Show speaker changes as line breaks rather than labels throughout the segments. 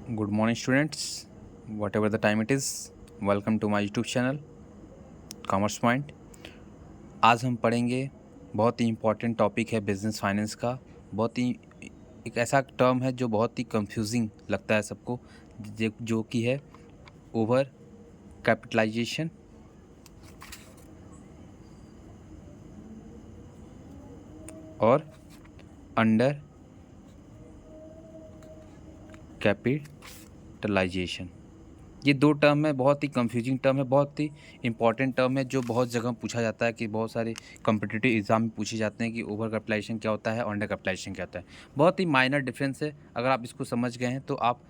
Good morning, students. Whatever the time it is, welcome to my YouTube channel, Commerce Point. आज हम पढ़ेंगे बहुत ही important topic है business finance का। बहुत ही एक ऐसा टर्म है जो बहुत ही कंफ्यूजिंग लगता है सबको, जो कि है ओवर कैपिटलाइजेशन और अंडर कैपिटलाइजेशन। ये दो टर्म है, बहुत ही कंफ्यूजिंग टर्म है, बहुत ही इंपॉर्टेंट टर्म है, जो बहुत जगह पूछा जाता है कि बहुत सारे कॉम्पिटिटिव एग्जाम में पूछे जाते हैं कि ओवर कैपिटलाइजेशन क्या होता है और अंडर कैपिटलाइजेशन क्या होता है। बहुत ही माइनर डिफरेंस है। अगर आप इसको समझ गए हैं तो आप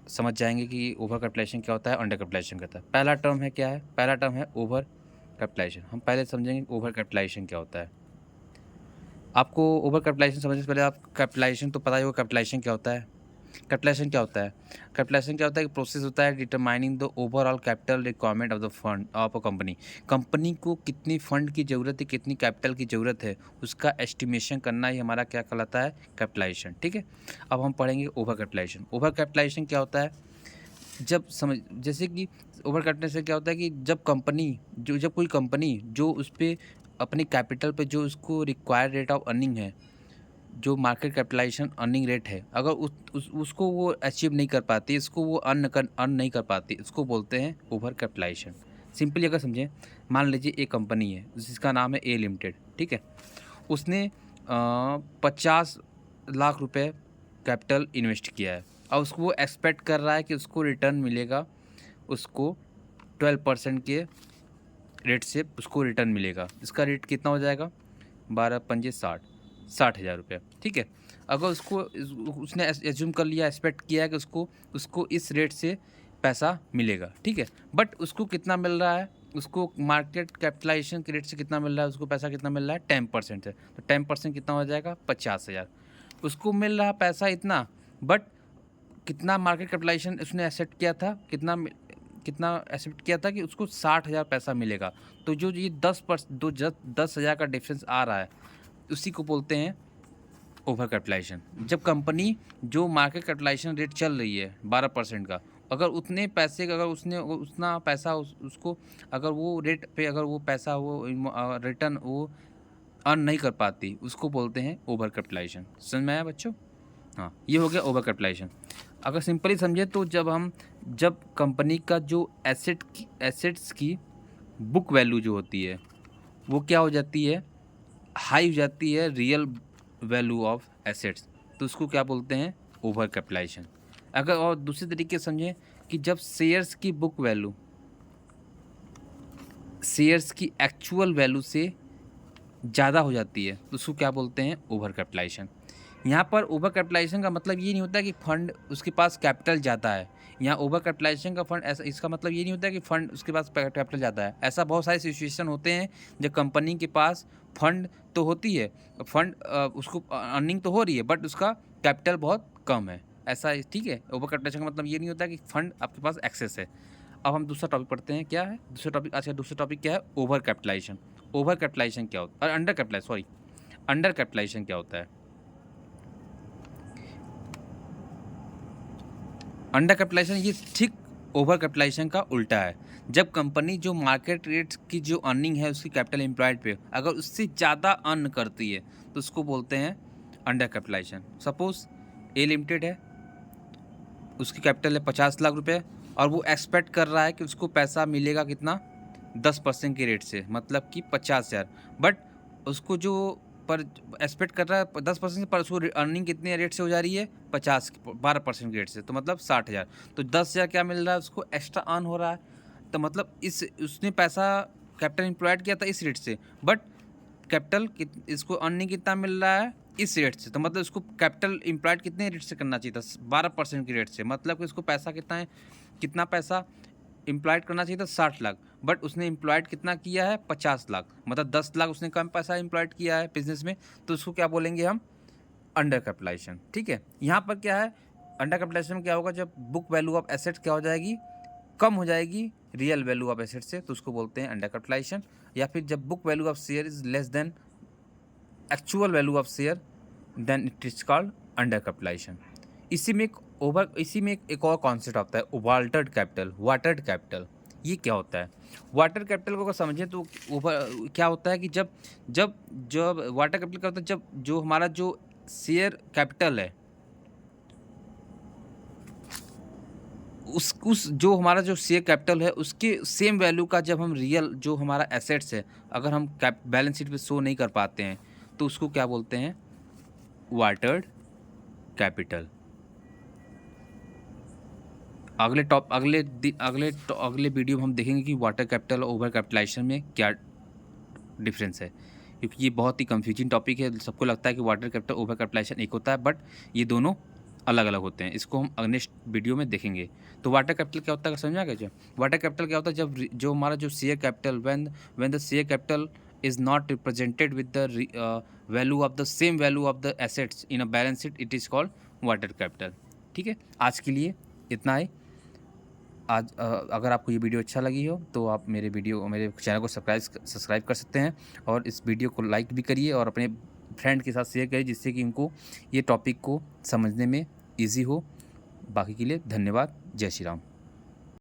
समझ जाएंगे कि ओवर कैपिटलाइजेशन क्या होता है, अंडर कैपिटलाइजेशन क्या होता है। पहला टर्म है क्या है? पहला टर्म है ओवर कैपिटलाइजेशन। हम पहले समझेंगे ओवर कैपिटलाइजेशन क्या होता है। आपको ओवर कैपिटलाइजेशन समझने से पहले आप कैपिटलाइजेशन तो पता ही होगा, कैपिटलाइजेशन क्या होता है। कैपिटलाइजेशन क्या होता है? कैपिटलाइजेशन क्या होता है कि प्रोसेस होता है determining the overall capital requirement of the fund of a company. Company को कितनी फंड की ज़रूरत है, कितनी कैपिटल की ज़रूरत है, उसका एस्टिमेशन करना ही हमारा क्या कहलाता है? कैपिटलाइजेशन। ठीक है, अब हम पढ़ेंगे ओवर कैपिटलाइजेशन। ओवर कैपिटलाइजेशन क्या होता है? जब समझ जैसे कि ओवर कैपिटलाइजेशन क्या होता है कि जब कोई कंपनी जो उस पर अपनी कैपिटल पे जो उसको रिक्वायर्ड रेट ऑफ अर्निंग है, जो मार्केट कैपिटलाइजेशन अर्निंग रेट है, अगर उसको वो अचीव नहीं कर पाती, इसको वो अर्न नहीं कर पाती, इसको बोलते हैं ओवर कैपिटलाइजेशन। सिंपली अगर समझें, मान लीजिए एक कंपनी है जिसका नाम है ए लिमिटेड। ठीक है, उसने 50 लाख रुपए कैपिटल इन्वेस्ट किया है और उसको वो एक्सपेक्ट कर रहा है कि उसको रिटर्न मिलेगा, उसको 12% के रेट से उसको रिटर्न मिलेगा। इसका रेट कितना हो जाएगा? 12×5 = 60 हज़ार रुपये। ठीक है, अगर उसने एज्यूम कर लिया, एक्सपेक्ट किया है कि उसको इस रेट से पैसा मिलेगा। ठीक है, बट उसको कितना मिल रहा है? उसको मार्केट कैपिटलाइजेशन के रेट से कितना मिल रहा है? उसको पैसा कितना मिल रहा है? 10% है। तो 10% कितना हो जाएगा? 50 हज़ार। उसको मिल रहा पैसा इतना, बट कितना मार्केट कैपिटलाइजेशन उसने एक्सेप्ट किया था? कितना एक्सेप्ट किया था कि उसको 60 हज़ार पैसा मिलेगा। तो जो ये 10 हज़ार का डिफरेंस आ रहा है, उसी को बोलते हैं ओवर कैपिटलाइजेशन। जब कंपनी जो मार्केट कैपिटलाइजेशन रेट चल रही है 12% का, अगर उतने पैसे का, अगर उसने उतना पैसा उसको, अगर वो रेट पे, अगर वो पैसा वो रिटर्न वो अर्न नहीं कर पाती, उसको बोलते हैं ओवर कैपिटलाइजेशन। समझ में आया बच्चों? हाँ, ये हो गया ओवर कैपिटलाइजेशन। अगर सिंपली समझे तो जब कंपनी का जो एसेट्स की बुक वैल्यू जो होती है, वो क्या हो जाती है? हाई हो जाती है रियल वैल्यू ऑफ एसेट्स, तो उसको क्या बोलते हैं? Over capitalization. अगर और दूसरे तरीके से समझें कि जब शेयर्स की बुक वैल्यू शेयर्स की एक्चुअल वैल्यू से ज़्यादा हो जाती है, तो उसको क्या बोलते हैं? Over capitalization. यहाँ पर ओवर कैपिटलाइजेशन का मतलब ये नहीं होता कि फंड उसके पास कैपिटल ज़्यादा है। यहाँ ओवर कैपिटलाइजेशन का फंड ऐसा, इसका मतलब ये नहीं होता कि फंड उसके पास कैपिटल ज़्यादा है। ऐसा बहुत सारे सिचुएशन होते हैं जब कंपनी के पास फंड तो होती है, फंड उसको अर्निंग तो हो रही है, बट उसका कैपिटल बहुत कम है। ऐसा ठीक है, ओवर कैपिटलाइजेशन का मतलब ये नहीं होता कि फंड आपके पास एक्सेस है। अब हम दूसरा टॉपिक पढ़ते हैं। क्या है दूसरा टॉपिक? आज का दूसरा टॉपिक क्या है? Over capitalisation. ओवर कैपिटलाइजेशन क्या होता है? अंडर कैपिटलाइजेशन क्या होता है? अंडर कैपिटलाइजेशन ये ठीक ओवर कैपिटलाइजेशन का उल्टा है। जब कंपनी जो मार्केट रेट की जो अर्निंग है उसकी कैपिटल एम्प्लॉयड पे, अगर उससे ज़्यादा अर्न करती है, तो उसको बोलते हैं अंडर कैपिटलाइजेशन। सपोज ए लिमिटेड है, उसकी कैपिटल है 50 लाख रुपए, और वो एक्सपेक्ट कर रहा है कि उसको पैसा मिलेगा कितना? 10% के रेट से, मतलब कि 50 हज़ार। बट उसको जो पर एक्सपेक्ट कर रहा है 10% पर, उसको अर्निंग कितने रेट से हो जा रही है? 12% के रेट से, तो मतलब 60 हज़ार। तो 10 हज़ार क्या मिल रहा है उसको? एक्स्ट्रा अर्न हो रहा है। तो मतलब इस उसने पैसा कैपिटल एम्प्लॉयड किया था इस रेट से, बट इसको अर्निंग कितना मिल रहा है? इस रेट से। तो मतलब इसको कैपिटल एम्प्लॉयड कितने रेट से करना चाहिए था? 12% की रेट से। मतलब कि इसको पैसा कितना पैसा एम्प्लॉयड करना चाहिए था? 60 लाख, बट उसने एम्प्लॉयड कितना किया है? 50 लाख। मतलब 10 लाख उसने कम पैसा एम्प्लॉयड किया है बिजनेस में, तो उसको क्या बोलेंगे हम? Under capitalization. ठीक है, यहाँ पर क्या है? अंडर कैपिटलाइजेशन में क्या होगा? जब बुक वैल्यू ऑफ एसेट्स क्या हो जाएगी? कम हो जाएगी रियल वैल्यू ऑफ एसेट से, तो उसको बोलते हैं अंडर कैपिटलाइजेशन। या फिर जब book value of share is less than actual value of share, then it is called under capitalization. इसी में एक और कॉन्सेप्ट आता है वाल्टर्ड कैपिटल, वाटर्ड कैपिटल। ये क्या होता है? वाटर कैपिटल को अगर समझें तो ओवर क्या होता है कि जब जब जब वाटर कैपिटल क्या होता है, जब जो हमारा जो शेयर कैपिटल है, उस जो हमारा जो शेयर कैपिटल है उसके सेम वैल्यू का जब हम रियल जो हमारा एसेट्स है, अगर हम कैप बैलेंस शीट पे शो नहीं कर पाते हैं, तो उसको क्या बोलते हैं? Watered capital. अगले वीडियो में हम देखेंगे कि वाटर कैपिटल और ओवर कैपिटलाइजेशन में क्या डिफरेंस है, क्योंकि ये बहुत ही कंफ्यूजिंग टॉपिक है। सबको लगता है कि वाटर कैपिटल ओवर कैपिटलाइजेशन एक होता है, बट ये दोनों अलग अलग होते हैं। इसको हम नेक्स्ट वीडियो में देखेंगे। तो वाटर कैपिटल क्या होता है समझ में आ गया? जो वाटर कैपिटल क्या होता है, जब जो हमारा जो share capital when the share capital is not represented with the value of the same value of the assets in a balance sheet, it is called water capital. ठीक है, आज के लिए इतना ही। अगर आपको ये वीडियो अच्छा लगी हो तो आप मेरे चैनल को सब्सक्राइब कर सकते हैं, और इस वीडियो को लाइक भी करिए और अपने फ्रेंड के साथ शेयर करिए, जिससे कि उनको ये टॉपिक को समझने में ईजी हो। बाकी के लिए धन्यवाद। जय श्री राम।